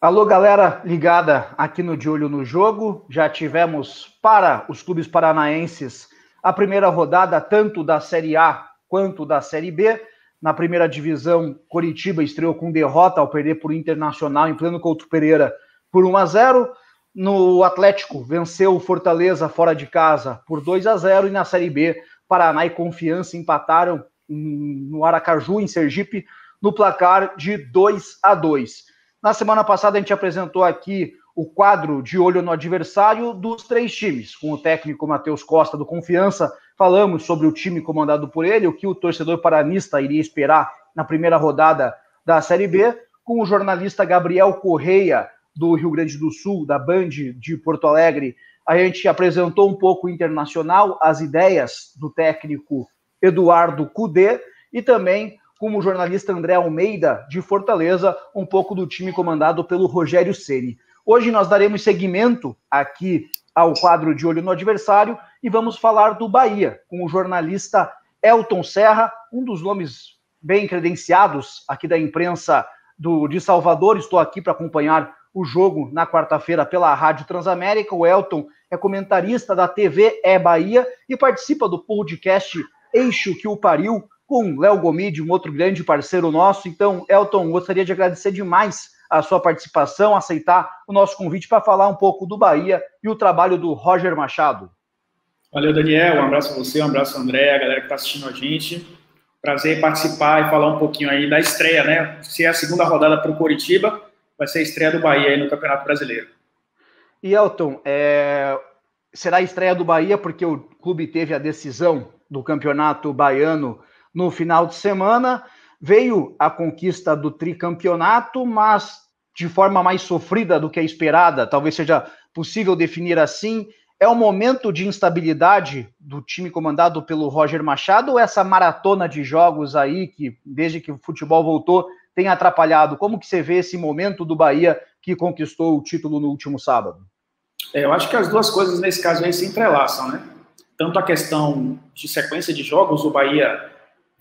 Alô, galera ligada aqui no De Olho no Jogo. Já tivemos para os clubes paranaenses a primeira rodada tanto da Série A quanto da Série B. Na primeira divisão, Coritiba estreou com derrota ao perder por Internacional em pleno Couto Pereira por 1-0. No Atlético, venceu o Fortaleza fora de casa por 2-0. E na Série B, Paraná e Confiança empataram no Aracaju, em Sergipe, no placar de 2-2. Na semana passada, a gente apresentou aqui o quadro de olho no adversário dos três times. Com o técnico Matheus Costa, do Confiança, falamos sobre o time comandado por ele, o que o torcedor paranista iria esperar na primeira rodada da Série B. Com o jornalista Gabriel Correia, do Rio Grande do Sul, da Band de Porto Alegre, a gente apresentou um pouco o Internacional, as ideias do técnico Eduardo Cudê, e também como o jornalista André Almeida, de Fortaleza, um pouco do time comandado pelo Rogério Ceni. Hoje nós daremos seguimento aqui ao quadro de Olho no Adversário e vamos falar do Bahia, com o jornalista Elton Serra, um dos nomes bem credenciados aqui da imprensa de Salvador. Estou aqui para acompanhar o jogo na quarta-feira pela Rádio Transamérica. O Elton é comentarista da TV Bahia e participa do podcast Eixo que o Pariu, com Léo Gomide, um outro grande parceiro nosso. Então, Elton, gostaria de agradecer demais a sua participação, aceitar o nosso convite para falar um pouco do Bahia e o trabalho do Roger Machado. Valeu, Daniel. Um abraço a você, um abraço a André, a galera que está assistindo a gente. Prazer em participar e falar um pouquinho aí da estreia, né? Se é a segunda rodada para o Coritiba, vai ser a estreia do Bahia aí no Campeonato Brasileiro. E, Elton, será a estreia do Bahia porque o clube teve a decisão do Campeonato Baiano no final de semana. Veio a conquista do tricampeonato, mas de forma mais sofrida do que a esperada, talvez seja possível definir assim. É um momento de instabilidade do time comandado pelo Roger Machado, ou essa maratona de jogos aí, que desde que o futebol voltou, tem atrapalhado? Como que você vê esse momento do Bahia que conquistou o título no último sábado? Eu acho que as duas coisas nesse caso aí se entrelaçam, né? Tanto a questão de sequência de jogos, o Bahia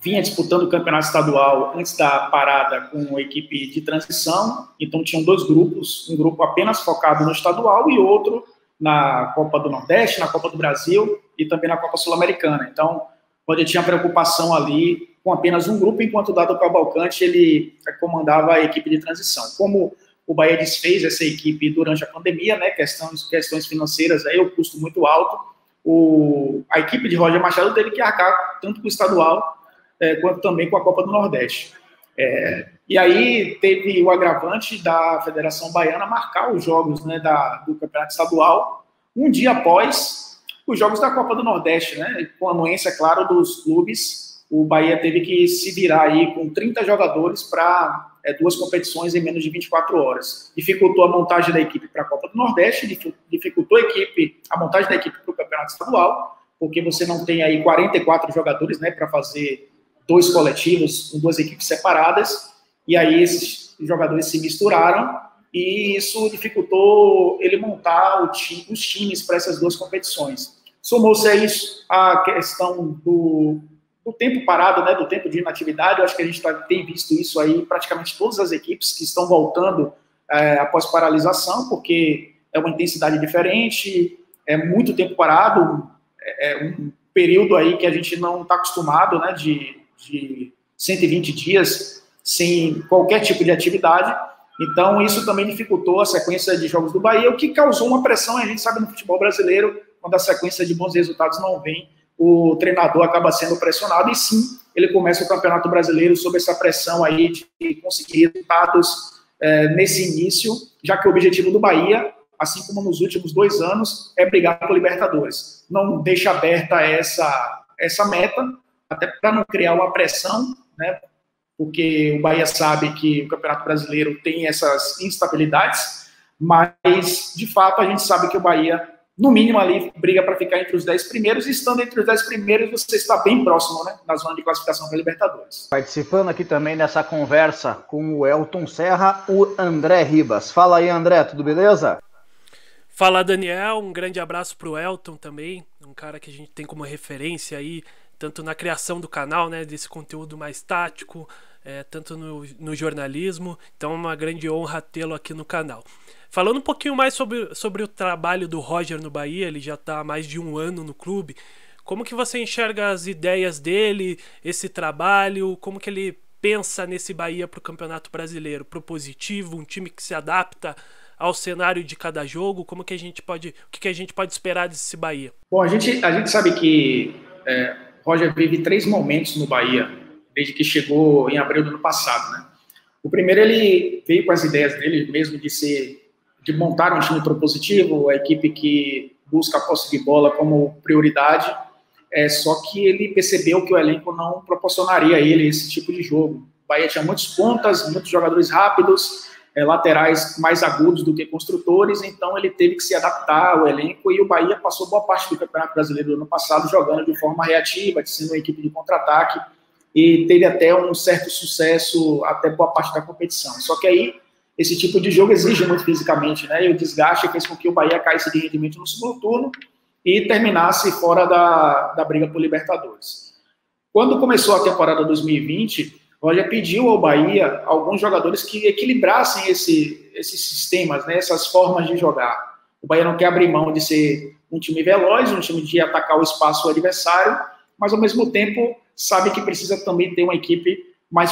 vinha disputando o campeonato estadual antes da parada com a equipe de transição, então tinham dois grupos, um grupo apenas focado no estadual e outro na Copa do Nordeste, na Copa do Brasil e também na Copa Sul-Americana. Então, onde tinha preocupação ali com apenas um grupo, enquanto o Dado Cavalcante ele comandava a equipe de transição. Como o Bahia desfez essa equipe durante a pandemia, né, questões financeiras, aí, o custo muito alto, a equipe de Roger Machado teve que arcar tanto com o estadual quanto também com a Copa do Nordeste. E aí teve o agravante da Federação Baiana marcar os jogos, né, do Campeonato Estadual um dia após os jogos da Copa do Nordeste, né, com a anuência, claro, dos clubes. O Bahia teve que se virar aí com 30 jogadores para duas competições em menos de 24 horas. Dificultou a montagem da equipe para a Copa do Nordeste, dificultou a montagem da equipe para o Campeonato Estadual, porque você não tem aí 44 jogadores, né, para fazer dois coletivos, com duas equipes separadas, e aí esses jogadores se misturaram, e isso dificultou ele montar os times para essas duas competições. Somou-se a isso a questão do tempo parado, né, do tempo de inatividade. Eu acho que a gente tem visto isso aí praticamente todas as equipes que estão voltando após paralisação, porque é uma intensidade diferente, é muito tempo parado, é um período aí que a gente não está acostumado, né, de 120 dias sem qualquer tipo de atividade. Então isso também dificultou a sequência de jogos do Bahia, o que causou uma pressão. A gente sabe no futebol brasileiro, quando a sequência de bons resultados não vem, o treinador acaba sendo pressionado, e sim, ele começa o Campeonato Brasileiro sob essa pressão aí de conseguir resultados nesse início, já que o objetivo do Bahia, assim como nos últimos 2 anos, é brigar por Libertadores. Não deixa aberta essa meta, até para não criar uma pressão, né? Porque o Bahia sabe que o Campeonato Brasileiro tem essas instabilidades, mas, de fato, a gente sabe que o Bahia, no mínimo ali, briga para ficar entre os 10 primeiros, e estando entre os 10 primeiros, você está bem próximo, né, na zona de classificação para a Libertadores. Participando aqui também nessa conversa com o Elton Serra, o André Ribas. Fala aí, André, tudo beleza? Fala, Daniel, um grande abraço para o Elton também, um cara que a gente tem como referência aí, tanto na criação do canal, né, desse conteúdo mais tático, tanto no jornalismo. Então é uma grande honra tê-lo aqui no canal. Falando um pouquinho mais sobre o trabalho do Roger no Bahia, ele já está há mais de 1 ano no clube. Como que você enxerga as ideias dele, esse trabalho, como que ele pensa nesse Bahia para o Campeonato Brasileiro? Propositivo, um time que se adapta ao cenário de cada jogo? O que a gente pode esperar desse Bahia? Bom, a gente sabe que Roger vive 3 momentos no Bahia, desde que chegou em abril do ano passado, né? O primeiro, ele veio com as ideias dele mesmo de montar um time propositivo, a equipe que busca a posse de bola como prioridade, só que ele percebeu que o elenco não proporcionaria a ele esse tipo de jogo. O Bahia tinha muitos pontas, muitos jogadores rápidos, laterais mais agudos do que construtores, então ele teve que se adaptar ao elenco, e o Bahia passou boa parte do Campeonato Brasileiro do ano passado jogando de forma reativa, sendo uma equipe de contra-ataque, e teve até um certo sucesso até boa parte da competição. Só que aí, esse tipo de jogo exige muito fisicamente, né? E o desgaste fez com que o Bahia caísse de rendimento no segundo turno e terminasse fora da briga por Libertadores. Quando começou a temporada 2020, o Roger pediu ao Bahia alguns jogadores que equilibrassem esses sistemas, né? Essas formas de jogar. O Bahia não quer abrir mão de ser um time veloz, um time de atacar o espaço do adversário, mas ao mesmo tempo sabe que precisa também ter uma equipe mais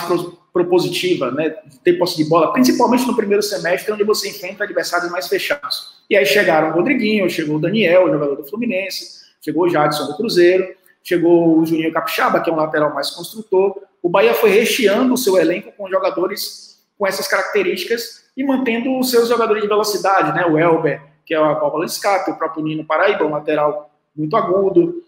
propositiva, né, ter posse de bola, principalmente no primeiro semestre, onde você enfrenta adversários mais fechados. E aí chegaram o Rodriguinho, chegou o Daniel, o jogador do Fluminense, chegou o Jadson do Cruzeiro, chegou o Juninho Capixaba, que é um lateral mais construtor. O Bahia foi recheando o seu elenco com jogadores com essas características e mantendo os seus jogadores de velocidade, né, o Elber, que é a válvula de escape, o próprio Nino Paraíba, um lateral muito agudo.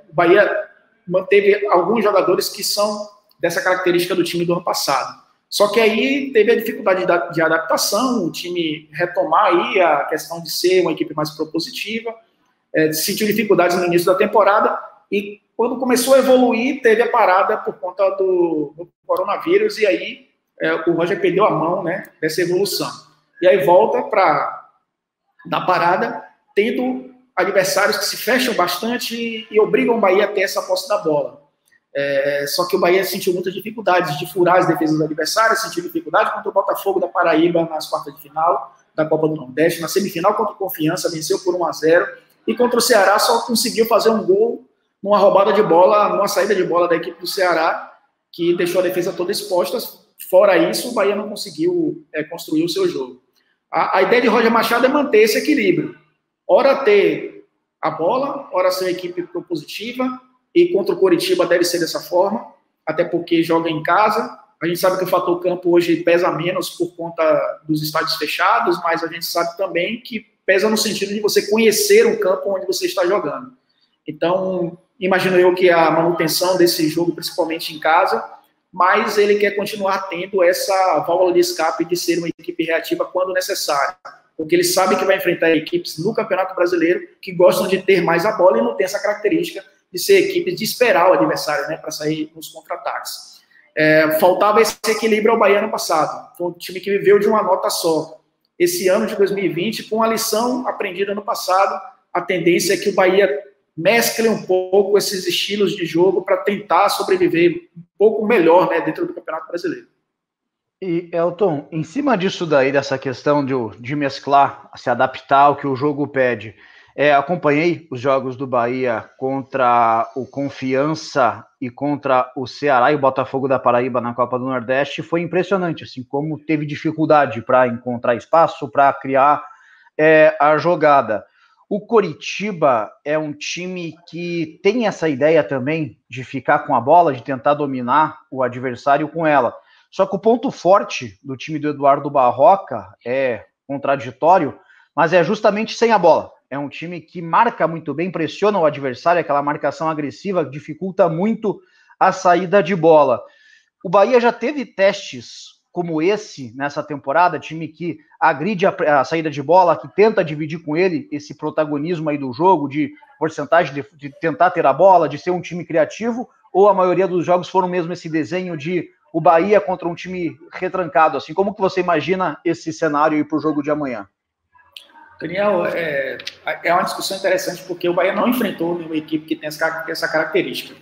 O Bahia manteve alguns jogadores que são dessa característica do time do ano passado. Só que aí teve a dificuldade de adaptação, o time retomar aí a questão de ser uma equipe mais propositiva, sentiu dificuldades no início da temporada, e quando começou a evoluir, teve a parada por conta do coronavírus, e aí o Roger perdeu a mão, né, dessa evolução. E aí volta da parada, tendo adversários que se fecham bastante e obrigam o Bahia a ter essa posse da bola. Só que o Bahia sentiu muitas dificuldades de furar as defesas do adversário, sentiu dificuldade contra o Botafogo da Paraíba nas quartas de final da Copa do Nordeste, na semifinal contra o Confiança, venceu por 1-0, e contra o Ceará só conseguiu fazer um gol numa roubada de bola, numa saída de bola da equipe do Ceará, que deixou a defesa toda exposta. Fora isso, o Bahia não conseguiu construir o seu jogo. A ideia de Roger Machado é manter esse equilíbrio. Ora ter a bola, ora ser uma equipe propositiva, e contra o Coritiba deve ser dessa forma, até porque joga em casa. A gente sabe que o fator campo hoje pesa menos por conta dos estádios fechados, mas a gente sabe também que pesa no sentido de você conhecer o campo onde você está jogando. Então, imagino eu que a manutenção desse jogo, principalmente em casa, mas ele quer continuar tendo essa válvula de escape de ser uma equipe reativa quando necessário, porque ele sabe que vai enfrentar equipes no Campeonato Brasileiro que gostam de ter mais a bola e não tem essa característica de ser equipes de esperar o adversário, né, para sair nos contra-ataques. Faltava esse equilíbrio ao Bahia no passado. Foi um time que viveu de uma nota só. Esse ano de 2020, com a lição aprendida no passado, a tendência é que o Bahia mescle um pouco esses estilos de jogo para tentar sobreviver um pouco melhor, né, dentro do Campeonato Brasileiro. E, Elton, em cima disso daí, dessa questão de mesclar, se adaptar ao que o jogo pede, acompanhei os jogos do Bahia contra o Confiança e contra o Ceará e o Botafogo da Paraíba na Copa do Nordeste. Foi impressionante, assim, como teve dificuldade para encontrar espaço, para criar a jogada. O Coritiba é um time que tem essa ideia também de ficar com a bola, de tentar dominar o adversário com ela. Só que o ponto forte do time do Eduardo Barroca é contraditório, mas é justamente sem a bola. É um time que marca muito bem, pressiona o adversário, aquela marcação agressiva dificulta muito a saída de bola. O Bahia já teve testes como esse nessa temporada, time que agride a saída de bola, que tenta dividir com ele esse protagonismo aí do jogo, de porcentagem de tentar ter a bola, de ser um time criativo, ou a maioria dos jogos foram mesmo esse desenho de o Bahia contra um time retrancado, assim, como que você imagina esse cenário aí para o jogo de amanhã? Daniel, é uma discussão interessante porque o Bahia não enfrentou nenhuma equipe que tem essa característica.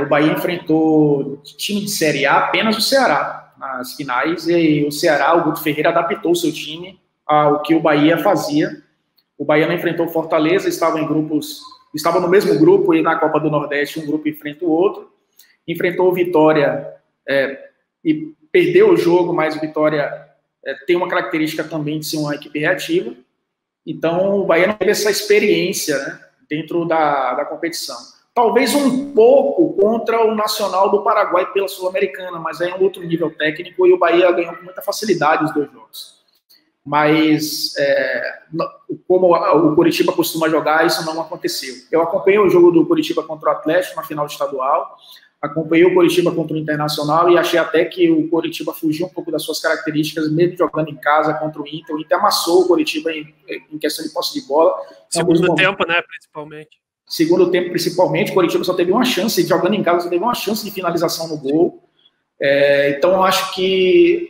O Bahia enfrentou time de Série A apenas o Ceará nas finais, e o Ceará, o Guto Ferreira, adaptou o seu time ao que o Bahia fazia. O Bahia não enfrentou Fortaleza, estava no mesmo grupo, e na Copa do Nordeste um grupo enfrenta o outro. Enfrentou o Vitória e perdeu o jogo, mas o Vitória tem uma característica também de ser uma equipe reativa. Então, o Bahia não teve essa experiência, né, dentro da competição. Talvez um pouco contra o Nacional do Paraguai pela Sul-Americana, mas é um outro nível técnico e o Bahia ganhou com muita facilidade os 2 jogos. Mas, como o Coritiba costuma jogar, isso não aconteceu. Eu acompanhei o jogo do Coritiba contra o Atlético na final estadual, acompanhei o Coritiba contra o Internacional e achei até que o Coritiba fugiu um pouco das suas características, mesmo jogando em casa contra o Inter. O Inter amassou o Coritiba em questão de posse de bola. Segundo tempo, né, principalmente. Segundo tempo, principalmente, o Coritiba só teve uma chance, jogando em casa, só teve uma chance de finalização no gol. Então, eu acho que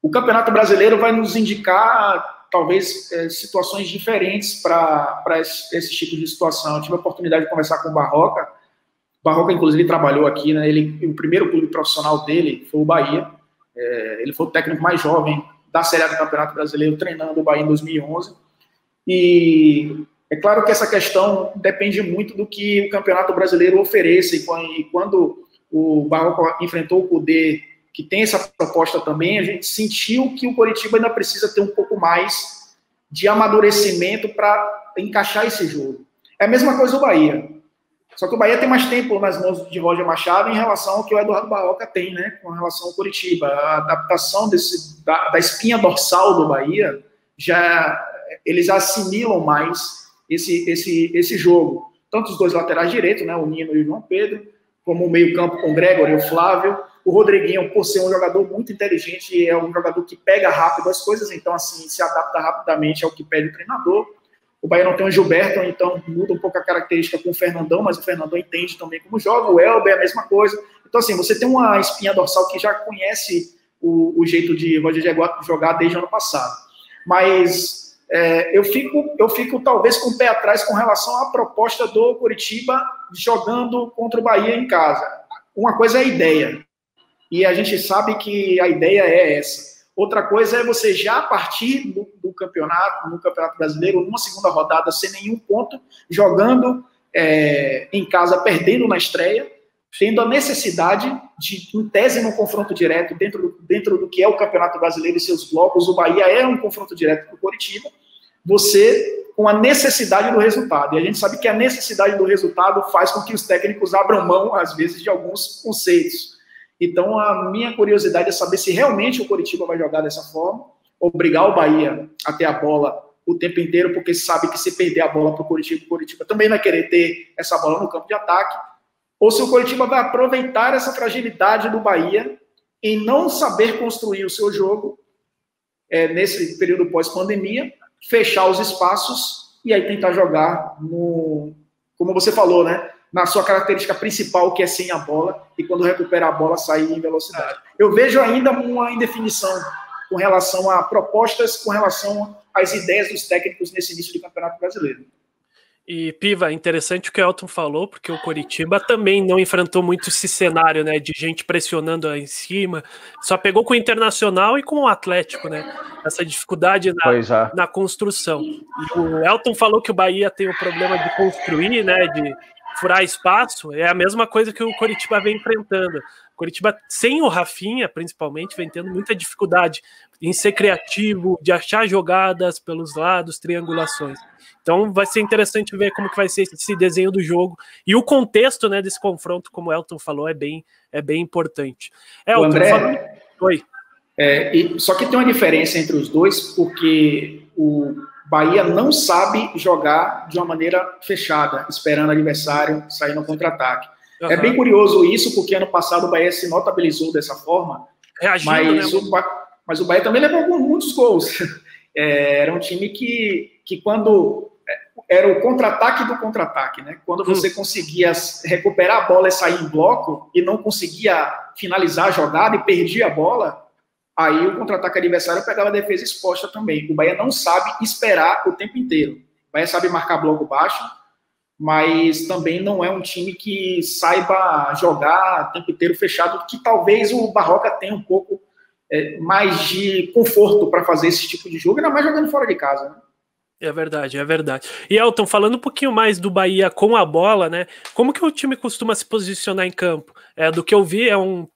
o Campeonato Brasileiro vai nos indicar, talvez, situações diferentes para esse tipo de situação. Eu tive a oportunidade de conversar com o Barroca. O Barroca, inclusive, trabalhou aqui, né? O primeiro clube profissional dele foi o Bahia. Ele foi o técnico mais jovem da Série A do Campeonato Brasileiro, treinando o Bahia em 2011. E é claro que essa questão depende muito do que o Campeonato Brasileiro ofereça. E quando o Barroca enfrentou o Cudê, que tem essa proposta também, a gente sentiu que o Coritiba ainda precisa ter um pouco mais de amadurecimento para encaixar esse jogo. É a mesma coisa do Bahia. Só que o Bahia tem mais tempo nas mãos de Roger Machado em relação ao que o Eduardo Barroca tem, né, com relação ao Coritiba. A adaptação da espinha dorsal do Bahia, eles assimilam mais esse jogo. Tanto os 2 laterais direitos, né, o Nino e o João Pedro, como o meio-campo com o Gregor e o Flávio. O Rodriguinho, por ser um jogador muito inteligente, é um jogador que pega rápido as coisas, então, assim, se adapta rapidamente ao que pede o treinador. O Bahia não tem o Gilberto, então muda um pouco a característica com o Fernandão, mas o Fernandão entende também como joga. O Elber é a mesma coisa. Então, assim, você tem uma espinha dorsal que já conhece o jeito de Roger jogar desde o ano passado. Mas eu fico talvez com o pé atrás com relação à proposta do Coritiba jogando contra o Bahia em casa. Uma coisa é a ideia, e a gente sabe que a ideia é essa. Outra coisa é você já partir do campeonato, no Campeonato Brasileiro, numa segunda rodada, sem nenhum ponto, jogando em casa, perdendo na estreia, tendo a necessidade de, em tese, num confronto direto, dentro do que é o Campeonato Brasileiro e seus blocos. O Bahia é um confronto direto com o Coritiba, você com a necessidade do resultado. E a gente sabe que a necessidade do resultado faz com que os técnicos abram mão, às vezes, de alguns conceitos. Então, a minha curiosidade é saber se realmente o Coritiba vai jogar dessa forma, obrigar o Bahia a ter a bola o tempo inteiro, porque sabe que se perder a bola para o Coritiba também vai querer ter essa bola no campo de ataque, ou se o Coritiba vai aproveitar essa fragilidade do Bahia em não saber construir o seu jogo nesse período pós-pandemia, fechar os espaços e aí tentar jogar como você falou, né? Na sua característica principal, que é sem a bola, e quando recupera a bola, sair em velocidade. Eu vejo ainda uma indefinição com relação a propostas, com relação às ideias dos técnicos nesse início do Campeonato Brasileiro. E, Piva, interessante o que o Elton falou, porque o Coritiba também não enfrentou muito esse cenário, né, de gente pressionando lá em cima, só pegou com o Internacional e com o Atlético, né, essa dificuldade na construção. E o Elton falou que o Bahia tem o problema de construir, né, de furar espaço, é a mesma coisa que o Coritiba vem enfrentando. O Coritiba, sem o Rafinha, principalmente, vem tendo muita dificuldade em ser criativo, de achar jogadas pelos lados, triangulações. Então vai ser interessante ver como que vai ser esse desenho do jogo. E o contexto, né, desse confronto, como o Elton falou, é bem importante. Elton, André, Oi. Só que tem uma diferença entre os dois, porque o Bahia não sabe jogar de uma maneira fechada, esperando o adversário sair no contra-ataque. Uhum. É bem curioso isso, porque ano passado o Bahia se notabilizou dessa forma, reagindo, mas o Bahia também levou muitos gols. Era um time que quando era o contra-ataque do contra-ataque, né? Quando você conseguia recuperar a bola e sair em bloco e não conseguia finalizar a jogada e perdia a bola, aí o contra-ataque adversário pegava a defesa exposta também. O Bahia não sabe esperar o tempo inteiro. O Bahia sabe marcar bloco baixo, mas também não é um time que saiba jogar o tempo inteiro fechado, que talvez o Barroca tenha um pouco mais de conforto para fazer esse tipo de jogo, ainda mais jogando fora de casa, né? É verdade, é verdade. E Elton, falando um pouquinho mais do Bahia com a bola, né? Como que o time costuma se posicionar em campo? Do que eu vi, é um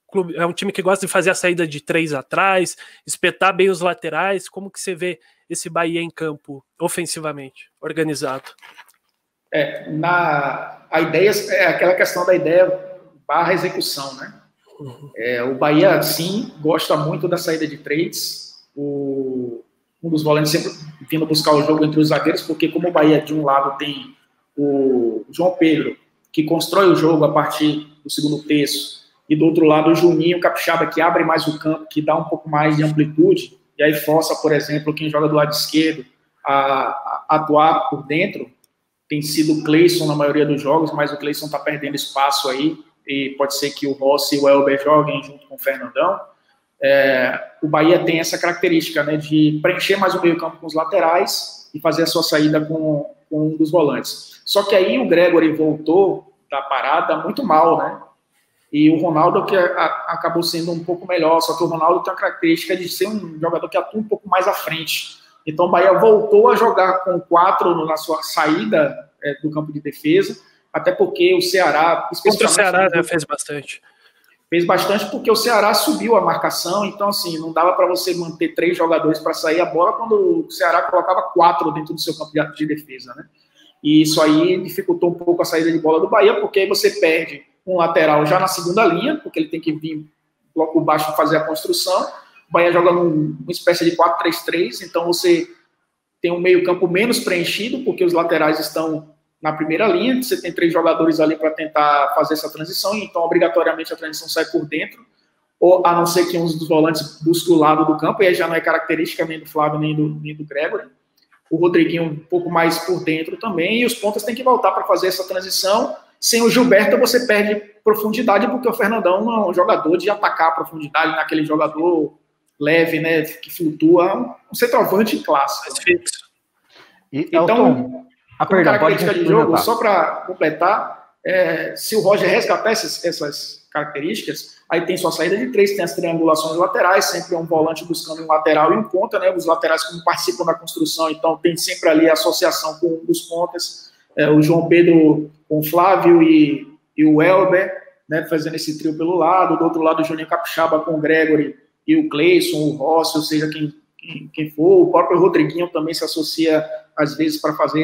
time que gosta de fazer a saída de 3 atrás, espetar bem os laterais. Como que você vê esse Bahia em campo, ofensivamente, organizado? A ideia é aquela questão da ideia barra execução, né? O Bahia, sim, gosta muito da saída de 3. Um dos volantes sempre vindo buscar o jogo entre os zagueiros, porque como o Bahia, de um lado, tem o João Pedro, que constrói o jogo a partir do segundo terço, e do outro lado o Juninho Capixaba, que abre mais o campo, que dá um pouco mais de amplitude, e aí força, por exemplo, quem joga do lado esquerdo a atuar por dentro. Tem sido o Cleison na maioria dos jogos, mas o Cleison está perdendo espaço aí, e pode ser que o Rossi e o Elber joguem junto com o Fernandão. O Bahia tem essa característica, né, de preencher mais o meio campo com os laterais e fazer a sua saída com um dos volantes. Só que aí o Gregory voltou da parada muito mal, né? E o Ronaldo que acabou sendo um pouco melhor, só que o Ronaldo tem a característica de ser um jogador que atua um pouco mais à frente. Então o Bahia voltou a jogar com 4 na sua saída do campo de defesa, até porque o Ceará... Contra o Ceará, né, fez bastante. Fez bastante porque o Ceará subiu a marcação, então assim, não dava para você manter 3 jogadores para sair a bola quando o Ceará colocava 4 dentro do seu campo de defesa, né? E isso aí dificultou um pouco a saída de bola do Bahia, porque aí você perde um lateral já na segunda linha, porque ele tem que vir bloco baixo fazer a construção. O Bahia joga numa espécie de 4-3-3, então você tem um meio campo menos preenchido, porque os laterais estão na primeira linha, você tem 3 jogadores ali para tentar fazer essa transição, então obrigatoriamente a transição sai por dentro, ou a não ser que um dos volantes busque o lado do campo, e aí já não é característica nem do Flávio nem do Gregory. O Rodriguinho um pouco mais por dentro também, e os pontas têm que voltar para fazer essa transição. Sem o Gilberto você perde profundidade, porque o Fernandão não é um jogador de atacar a profundidade, naquele jogador leve, né, que flutua, um centroavante clássico. Então, a característica de jogo, só para completar, se o Roger resgatar essas características, aí tem sua saída de 3, tem as triangulações laterais, sempre um volante buscando um lateral e um ponta, né? Os laterais como participam da construção, então tem sempre ali a associação com um dos pontas, o João Pedro com o Flávio e o Elber, né, fazendo esse trio pelo lado, do outro lado o Juninho Capixaba com o Gregory e o Cleison, o Rossi, ou seja, quem for, o próprio Rodriguinho também se associa às vezes para fazer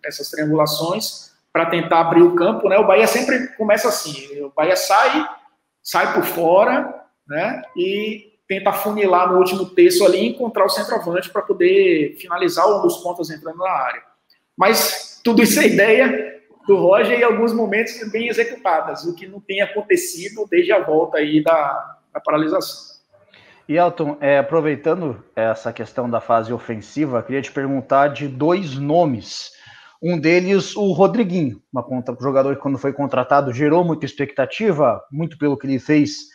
essas triangulações, para tentar abrir o campo, né? O Bahia sempre começa assim, o Bahia sai por fora, né? E tenta funilar no último terço ali e encontrar o centroavante para poder finalizar um dos pontas entrando na área. Mas tudo isso é ideia do Roger e alguns momentos bem executadas, o que não tem acontecido desde a volta aí da paralisação. E Elton, aproveitando essa questão da fase ofensiva, queria te perguntar de 2 nomes. Um deles, o Rodriguinho, um jogador que quando foi contratado gerou muita expectativa, muito pelo que ele fez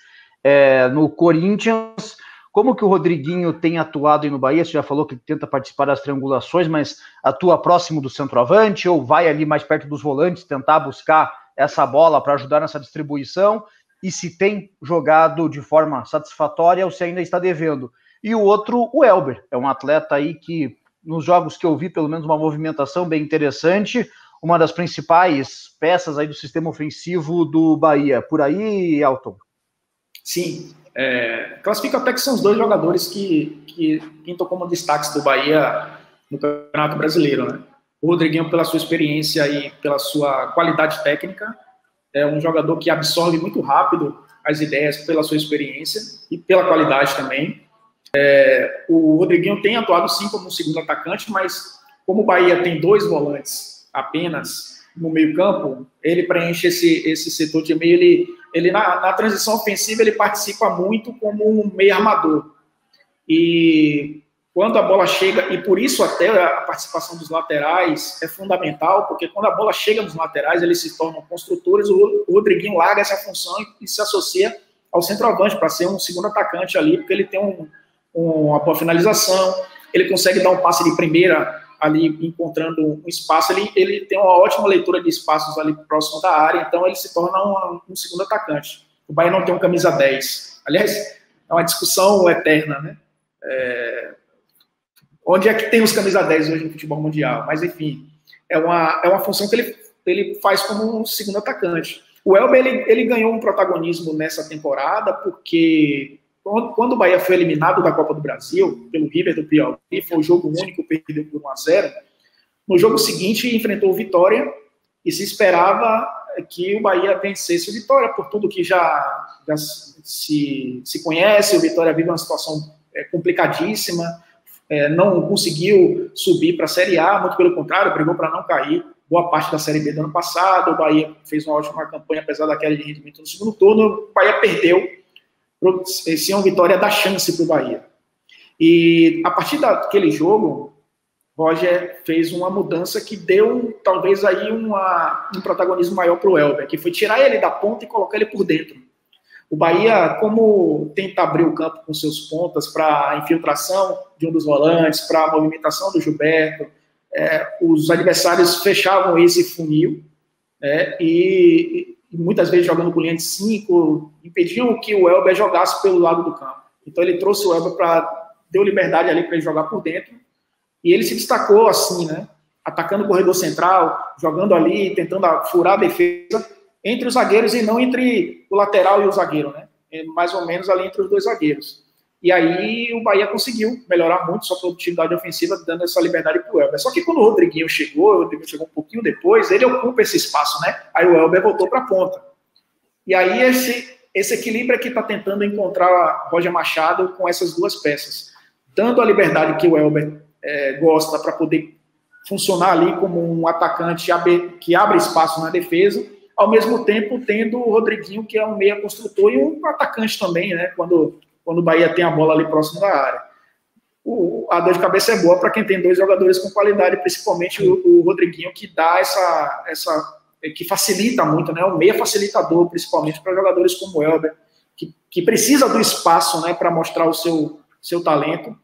no Corinthians. Como que o Rodriguinho tem atuado aí no Bahia? Você já falou que tenta participar das triangulações, mas atua próximo do centroavante ou vai ali mais perto dos volantes tentar buscar essa bola para ajudar nessa distribuição? E se tem jogado de forma satisfatória ou se ainda está devendo. E o outro, o Elber, é um atleta aí que, nos jogos que eu vi, pelo menos uma movimentação bem interessante, uma das principais peças aí do sistema ofensivo do Bahia. Por aí, Elton? Sim, classifico até que são os 2 jogadores que pintam como destaques do Bahia no Campeonato Brasileiro, né? O Rodriguinho, pela sua experiência e pela sua qualidade técnica, é um jogador que absorve muito rápido as ideias pela sua experiência e pela qualidade também. O Rodriguinho tem atuado sim como um segundo atacante, mas como o Bahia tem 2 volantes apenas no meio campo, ele preenche esse setor de meio, ele na transição ofensiva ele participa muito como um meio armador. E quando a bola chega, e por isso até a participação dos laterais é fundamental, porque quando a bola chega nos laterais, eles se tornam construtores, o Rodriguinho larga essa função e se associa ao centroavante, para ser um segundo atacante ali, porque ele tem uma boa finalização, ele consegue dar um passe de primeira ali, encontrando um espaço, ele tem uma ótima leitura de espaços ali próximo da área, então ele se torna um segundo atacante. O Bahia não tem um camisa 10. Aliás, é uma discussão eterna, né? Onde é que tem os camisa 10 hoje no futebol mundial? Mas, enfim, é uma função que ele faz como um segundo atacante. O Elber, ele ganhou um protagonismo nessa temporada porque quando o Bahia foi eliminado da Copa do Brasil, pelo River do Piauí, foi um jogo único, perdeu por 1-0, no jogo seguinte enfrentou o Vitória e se esperava que o Bahia vencesse o Vitória, por tudo que já se conhece. O Vitória vive uma situação complicadíssima, não conseguiu subir para a Série A, muito pelo contrário, brigou para não cair boa parte da Série B do ano passado. O Bahia fez uma ótima campanha, apesar da queda de rendimento no segundo turno. O Bahia perdeu. Esse é uma vitória da chance para o Bahia. E a partir daquele jogo, Roger fez uma mudança que deu talvez aí um protagonismo maior para o Elber, que foi tirar ele da ponta e colocar ele por dentro. O Bahia, como tenta abrir o campo com seus pontas para a infiltração de um dos volantes, para a movimentação do Gilberto, os adversários fechavam esse funil, e muitas vezes jogando com linha de 5, impediam que o Elber jogasse pelo lado do campo. Então ele trouxe o Elber deu liberdade ali para ele jogar por dentro, e ele se destacou assim, né? Atacando o corredor central, jogando ali, tentando furar a defesa entre os zagueiros e não entre o lateral e o zagueiro, né? Mais ou menos ali entre os dois zagueiros. E aí o Bahia conseguiu melhorar muito sua produtividade ofensiva, dando essa liberdade para o Elber. Só que quando o Rodriguinho chegou um pouquinho depois, ele ocupa esse espaço, né? Aí o Elber voltou para a ponta. E aí esse equilíbrio é que está tentando encontrar Roger Machado com essas duas peças, dando a liberdade que o Elber gosta para poder funcionar ali como um atacante que abre espaço na defesa, ao mesmo tempo tendo o Rodriguinho, que é um meia construtor e um atacante também, né? Quando o Bahia tem a bola ali próximo da área. A dor de cabeça é boa para quem tem dois jogadores com qualidade, principalmente o Rodriguinho, que dá que facilita muito, né? O meia facilitador, principalmente para jogadores como o Elber, que precisa do espaço, né, para mostrar o seu talento.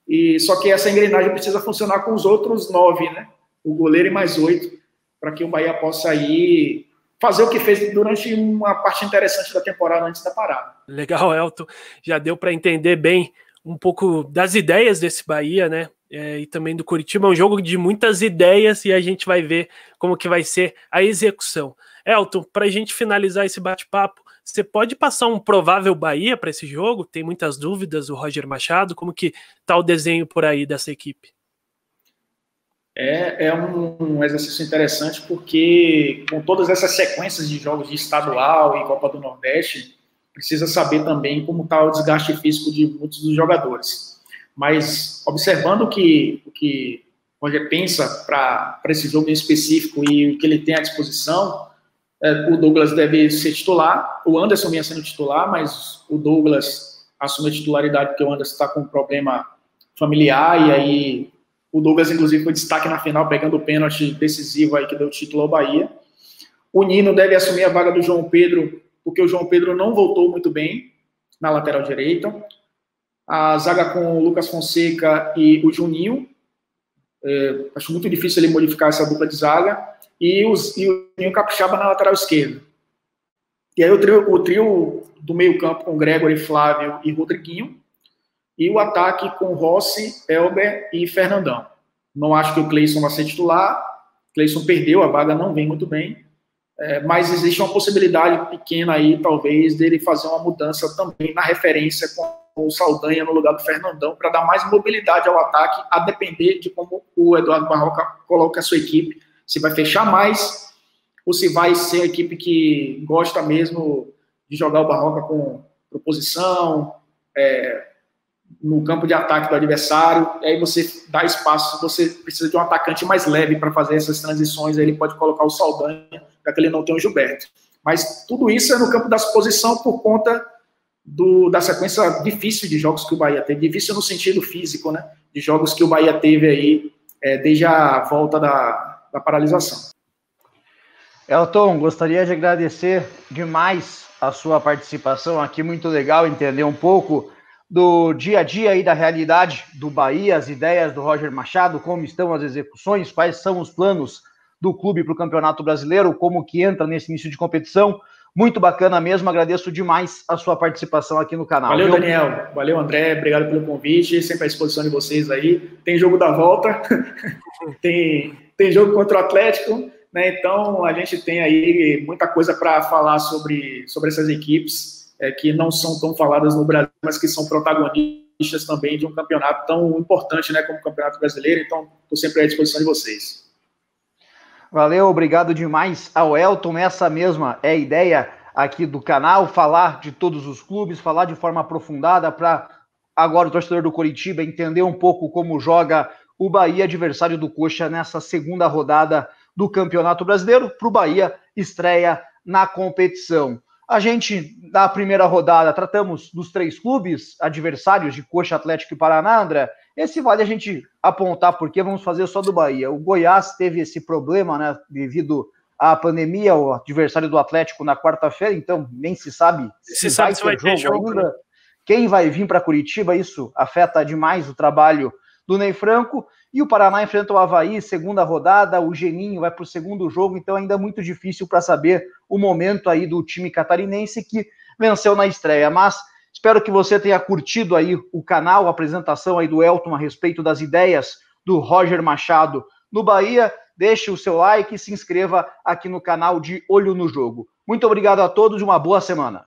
E só que essa engrenagem precisa funcionar com os outros 9, né? O goleiro e mais 8, para que o Bahia possa ir fazer o que fez durante uma parte interessante da temporada antes da parada. Legal, Elton. Já deu para entender bem um pouco das ideias desse Bahia, né? E também do Coritiba. É um jogo de muitas ideias e a gente vai ver como que vai ser a execução. Elton, para a gente finalizar esse bate-papo, você pode passar um provável Bahia para esse jogo? Tem muitas dúvidas, o Roger Machado. Como que tá o desenho por aí dessa equipe? É um exercício interessante, porque com todas essas sequências de jogos de estadual e Copa do Nordeste, precisa saber também como está o desgaste físico de muitos dos jogadores. Mas, observando o que o Roger pensa para esse jogo em específico e o que ele tem à disposição, o Douglas deve ser titular, o Anderson vinha sendo titular, mas o Douglas assume a titularidade porque o Anderson está com um problema familiar, e aí o Douglas, inclusive, foi destaque na final, pegando o pênalti decisivo aí que deu o título ao Bahia. O Nino deve assumir a vaga do João Pedro, porque o João Pedro não voltou muito bem na lateral direita. A zaga com o Lucas Fonseca e o Juninho. Acho muito difícil ele modificar essa dupla de zaga. E o Juninho Capixaba na lateral esquerda. E aí o trio do meio campo com Gregory, Flávio e Rodriguinho. E o ataque com Rossi, Elber e Fernandão. Não acho que o Cleison vai ser titular. O Cleison perdeu, a vaga não vem muito bem. Mas existe uma possibilidade pequena aí, talvez, dele fazer uma mudança também na referência com o Saldanha no lugar do Fernandão, para dar mais mobilidade ao ataque, a depender de como o Eduardo Barroca coloca a sua equipe. Se vai fechar mais, ou se vai ser a equipe que gosta mesmo de jogar o Barroca com proposição, no campo de ataque do adversário, e aí você dá espaço, você precisa de um atacante mais leve para fazer essas transições, aí ele pode colocar o Saldanha, já que ele não tem o Gilberto. Mas tudo isso é no campo da exposição por conta da sequência difícil de jogos que o Bahia teve, difícil no sentido físico, né, de jogos que o Bahia teve aí, desde a volta da paralisação. Elton, gostaria de agradecer demais a sua participação aqui, muito legal entender um pouco do dia a dia e da realidade do Bahia, as ideias do Roger Machado, como estão as execuções, quais são os planos do clube para o Campeonato Brasileiro, como que entra nesse início de competição. Muito bacana mesmo, agradeço demais a sua participação aqui no canal. Valeu, Daniel. Valeu, André. Obrigado pelo convite, sempre à disposição de vocês aí. Tem jogo da volta, tem jogo contra o Atlético, né? Então a gente tem aí muita coisa para falar sobre essas equipes que não são tão faladas no Brasil, mas que são protagonistas também de um campeonato tão importante, né, como o Campeonato Brasileiro. Então estou sempre à disposição de vocês. Valeu, obrigado demais ao Elton. Essa mesma é a ideia aqui do canal, falar de todos os clubes, falar de forma aprofundada para agora o torcedor do Coritiba entender um pouco como joga o Bahia, adversário do Coxa, nessa segunda rodada do Campeonato Brasileiro. Para o Bahia, estreia na competição. A gente, na primeira rodada, tratamos dos 3 clubes adversários de Coxa, Atlético e Paraná, André. Esse vale a gente apontar porque vamos fazer só do Bahia. O Goiás teve esse problema, né, devido à pandemia, o adversário do Atlético na quarta-feira, então nem se sabe se vai ter jogo ainda. Né? Quem vai vir para Curitiba, isso afeta demais o trabalho do Ney Franco. E o Paraná enfrenta o Avaí, segunda rodada, o Geninho vai para o segundo jogo, então ainda é muito difícil para saber o momento aí do time catarinense que venceu na estreia. Mas espero que você tenha curtido aí o canal, a apresentação aí do Elton a respeito das ideias do Roger Machado no Bahia. Deixe o seu like e se inscreva aqui no canal de Olho no Jogo. Muito obrigado a todos e uma boa semana.